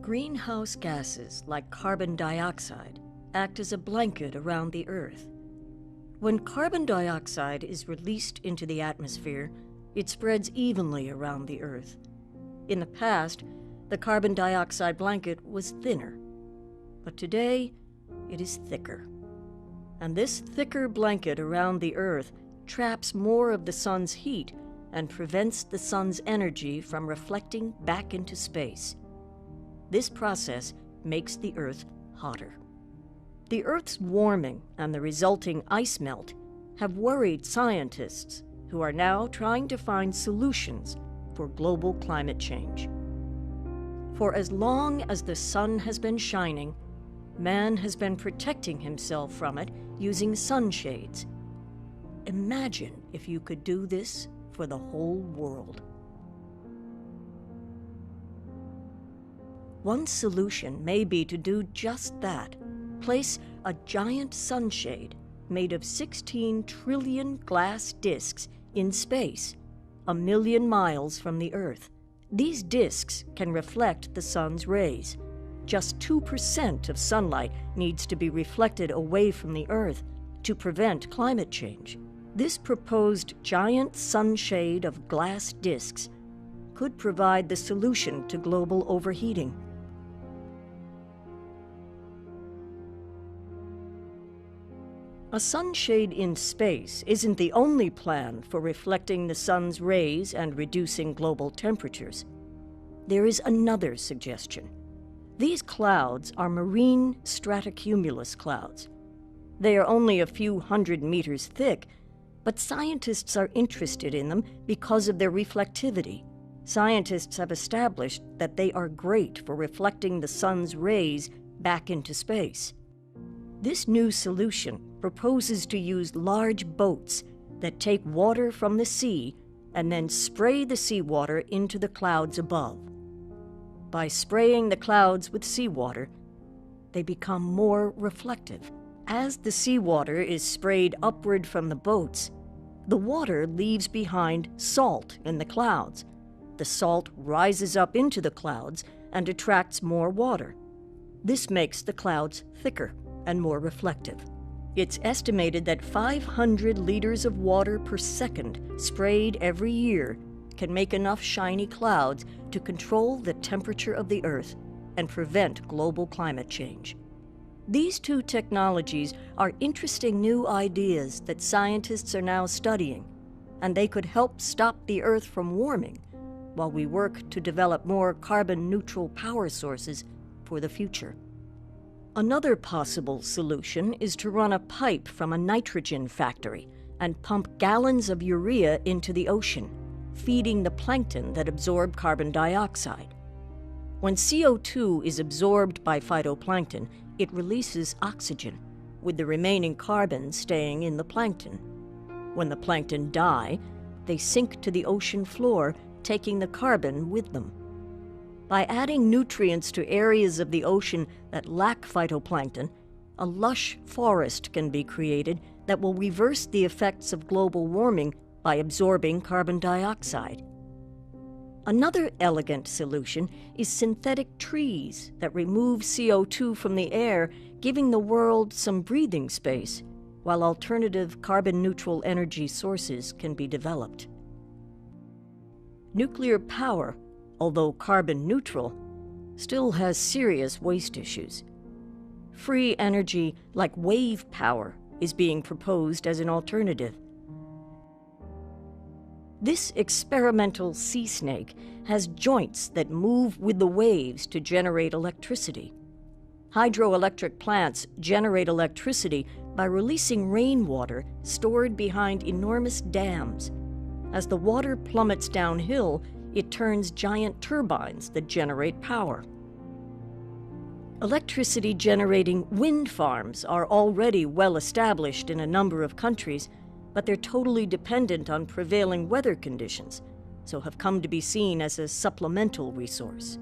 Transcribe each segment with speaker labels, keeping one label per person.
Speaker 1: Greenhouse gases like carbon dioxide act as a blanket around the Earth. When carbon dioxide is released into the atmosphere, it spreads evenly around the Earth. In the past, the carbon dioxide blanket was thinner, but today it is thicker. And this thicker blanket around the Earth traps more of the sun's heat and prevents the sun's energy from reflecting back into space. This process makes the Earth hotter. The Earth's warming and the resulting ice melt have worried scientists who are now trying to find solutions for global climate change. For as long as the sun has been shining, man has been protecting himself from it using sunshades. Imagine if you could do this for the whole world. One solution may be to do just that. Place a giant sunshade made of 16 trillion glass disks in space, 1 million miles from the Earth. These disks can reflect the sun's rays. Just 2% of sunlight needs to be reflected away from the Earth to prevent climate change. This proposed giant sunshade of glass disks could provide the solution to global overheating. A sunshade in space isn't the only plan for reflecting the sun's rays and reducing global temperatures. There is another suggestion. These clouds are marine stratocumulus clouds. They are only a few hundred meters thick, but scientists are interested in them because of their reflectivity. Scientists have established that they are great for reflecting the sun's rays back into space. This new solution proposes to use large boats that take water from the sea and then spray the seawater into the clouds above. By spraying the clouds with seawater, they become more reflective. As the seawater is sprayed upward from the boats, the water leaves behind salt in the clouds. The salt rises up into the clouds and attracts more water. This makes the clouds thicker and more reflective. It's estimated that 500 liters of water per second sprayed every year can make enough shiny clouds to control the temperature of the Earth and prevent global climate change. These two technologies are interesting new ideas that scientists are now studying, and they could help stop the Earth from warming while we work to develop more carbon-neutral power sources for the future. Another possible solution is to run a pipe from a nitrogen factory and pump gallons of urea into the ocean, feeding the plankton that absorb carbon dioxide. When CO2 is absorbed by phytoplankton, it releases oxygen, with the remaining carbon staying in the plankton. When the plankton die, they sink to the ocean floor, taking the carbon with them. By adding nutrients to areas of the ocean that lack phytoplankton, a lush forest can be created that will reverse the effects of global warming by absorbing carbon dioxide. Another elegant solution is synthetic trees that remove CO2 from the air, giving the world some breathing space, while alternative carbon-neutral energy sources can be developed. Nuclear power, although carbon neutral, still has serious waste issues. Free energy like wave power is being proposed as an alternative. This experimental sea snake has joints that move with the waves to generate electricity. Hydroelectric plants generate electricity by releasing rainwater stored behind enormous dams. As the water plummets downhill, it turns giant turbines that generate power. Electricity-generating wind farms are already well established in a number of countries, but they're totally dependent on prevailing weather conditions, so have come to be seen as a supplemental resource.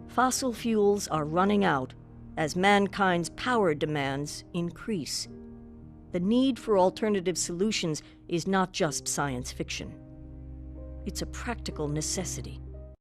Speaker 1: Fossil fuels are running out as mankind's power demands increase. The need for alternative solutions is not just science fiction. It's a practical necessity.